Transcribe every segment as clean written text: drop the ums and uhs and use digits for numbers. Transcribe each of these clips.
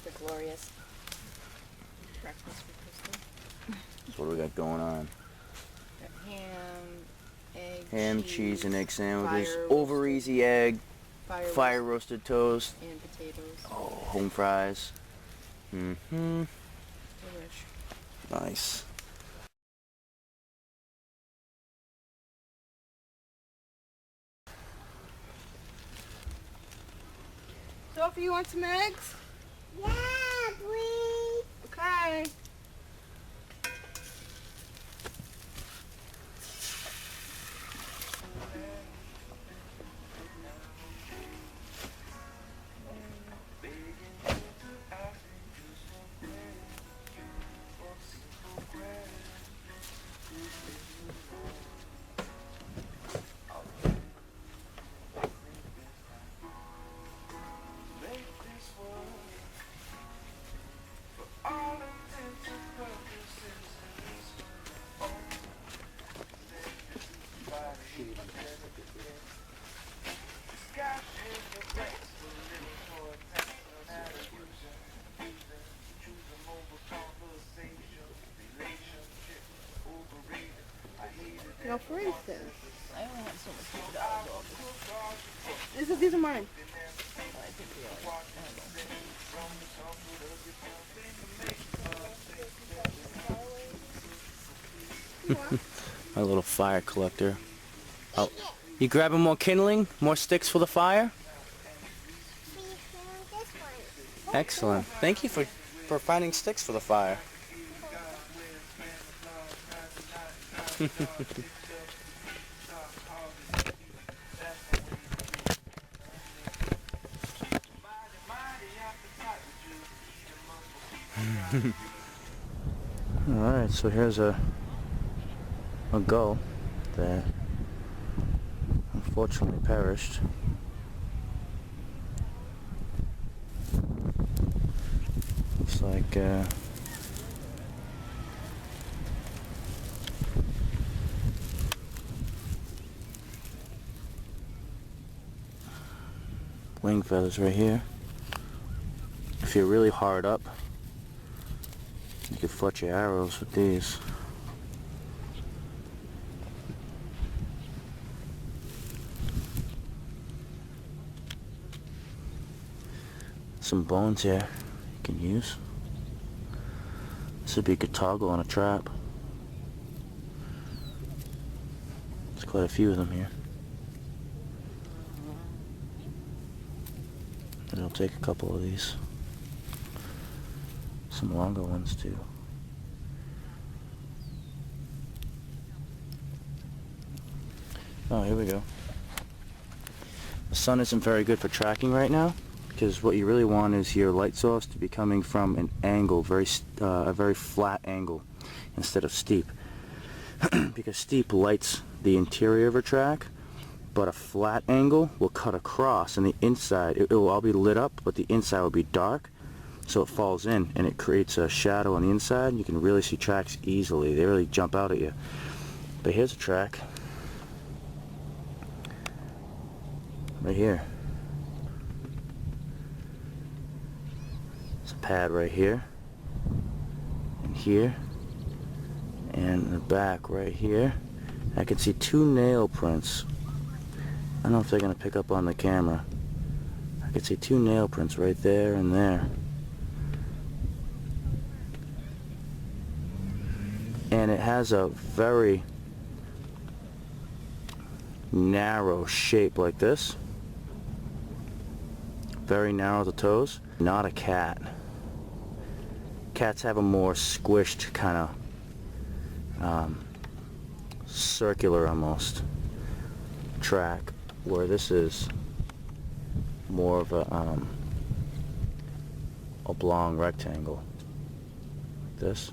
Mr. Glorious. Breakfast for Crystal. So what do we got going on? Got ham, egg, Ham, cheese, and egg sandwiches. fire Over roasted- easy egg. fire Fire roasted toast. and potatoes. Oh, home fries. Mm-hmm. Delish. Nice. Sophie, you want some eggs? Yeah, please. Okay. Now, for instance, I only have so much food out of these are mine. I think we are. My little fire collector. Oh, you grabbing more kindling? More sticks for the fire? We found this one. Excellent. Thank you for finding sticks for the fire. Alright, so here's a gull that unfortunately perished. Looks like wing feathers right here. If you're really hard up, you can fletch your arrows with these. Some bones here you can use. This would be a good toggle on a trap. There's quite a few of them here. And I'll take a couple of these. Some longer ones too. Oh, here we go. The sun isn't very good for tracking right now, because what you really want is your light source to be coming from an angle, a very flat angle, instead of steep. Because steep lights the interior of a track, but a flat angle will cut across, and the inside, it will all be lit up, but the inside will be dark, so it falls in, and it creates a shadow on the inside, and you can really see tracks easily. They really jump out at you. But here's a track. Right here. There's a pad right here, and here, and in the back right here. I can see two nail prints. I don't know if they're going to pick up on the camera. I can see two nail prints right there and there. And it has a very narrow shape like this. Very narrow at the toes. Not a cat. Cats have a more squished kind of circular almost track, where this is more of a oblong rectangle. This.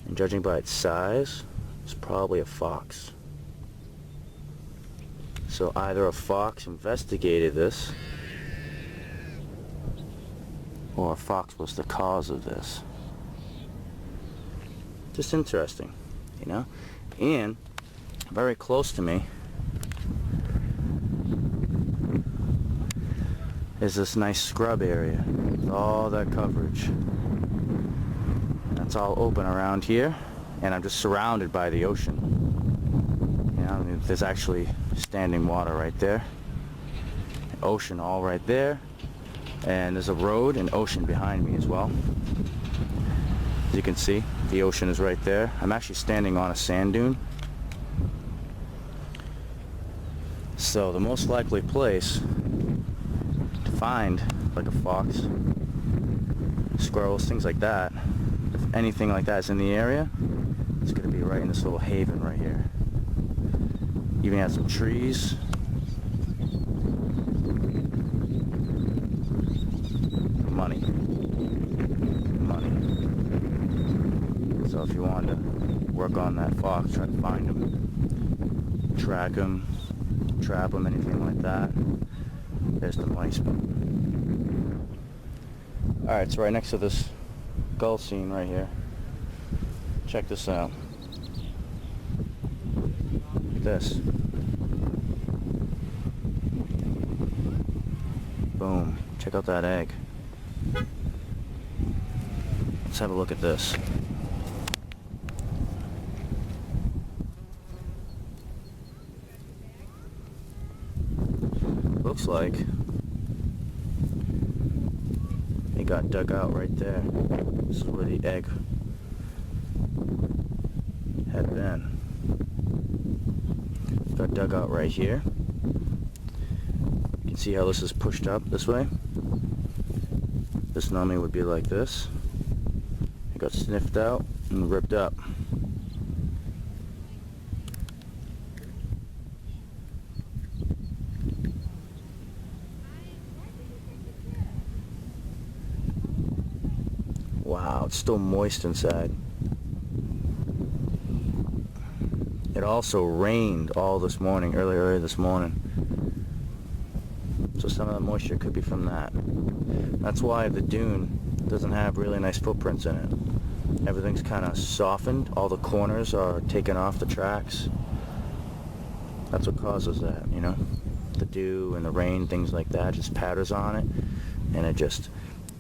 And judging by its size, it's probably a fox. So either a fox investigated this, or a fox was the cause of this. Just interesting, you know? And very close to me is this nice scrub area with all that coverage. That's all open around here, and I'm just surrounded by the ocean. You know, there's actually standing water right there, ocean all right there, and there's a road and ocean behind me as well. As you can see, the ocean is right there. I'm actually standing on a sand dune. So the most likely place to find like a fox, squirrels, things like that, if anything like that is in the area, it's going to be right in this little haven right here. Even has some trees. Money. So if you want to work on that fox, try to find him, track him, trap him, anything like that, there's the money spot. Alright, so right next to this gull scene right here, check this out. Look at this. Boom. Check out that egg. Let's have a look at this. Looks like it got dug out right there. This is where the egg had been. Got dug out right here. You can see how this is pushed up this way. This normally would be like this. It got sniffed out and ripped up. Wow, it's still moist inside. It also rained all this morning, early this morning. So some of the moisture could be from that. That's why the dune doesn't have really nice footprints in it. Everything's kind of softened. All the corners are taken off the tracks. That's what causes that, you know. The dew and the rain, things like that, just patters on it, and it just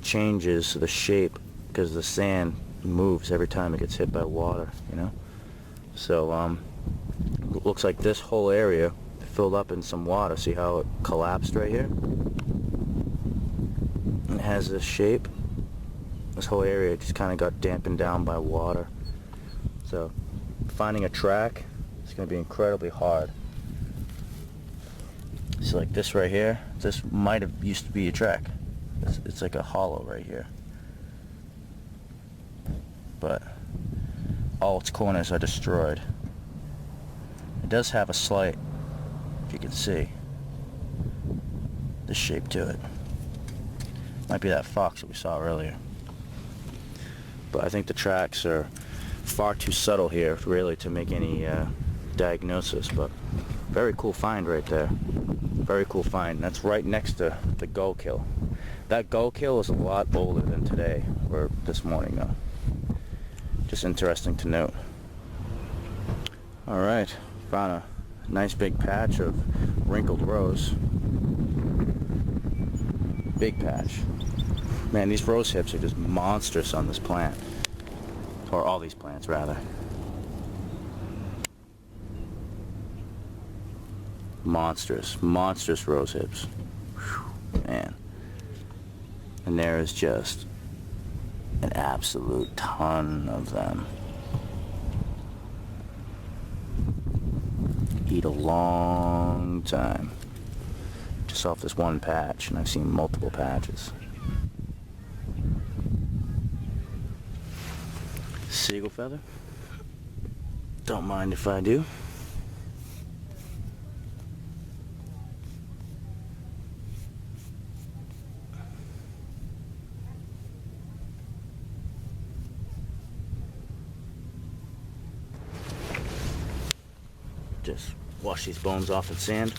changes the shape because the sand moves every time it gets hit by water, you know. So it looks like this whole area filled up in some water. See how it collapsed right here? It has this shape. This whole area just kind of got dampened down by water. So finding a track is going to be incredibly hard. So like this right here, this might have used to be a track. It's like a hollow right here. But all its corners are destroyed. It does have a slight, if you can see, the shape to it. Might be that fox that we saw earlier. But I think the tracks are far too subtle here really to make any diagnosis. But very cool find right there. Very cool find. That's right next to the gull kill. That gull kill is a lot older than today, or this morning though. Just interesting to note. Alright, found a nice big patch of wrinkled rose. Big patch. Man, these rose hips are just monstrous on this plant. Or all these plants, rather. Monstrous rose hips. Whew, man. And there is just an absolute ton of them. Eat a long time. Just off this one patch, and I've seen multiple patches. Seagull feather. Don't mind if I do. Just wash these bones off in sand.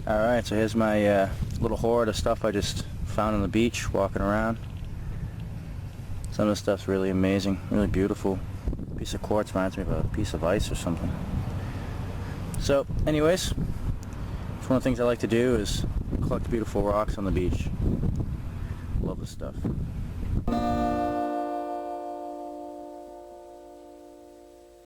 Alright, so here's my little hoard of stuff I just found on the beach walking around. Some of the stuff's really amazing, really beautiful. A piece of quartz reminds me of a piece of ice or something. So anyways, it's one of the things I like to do is collect beautiful rocks on the beach. Love this stuff.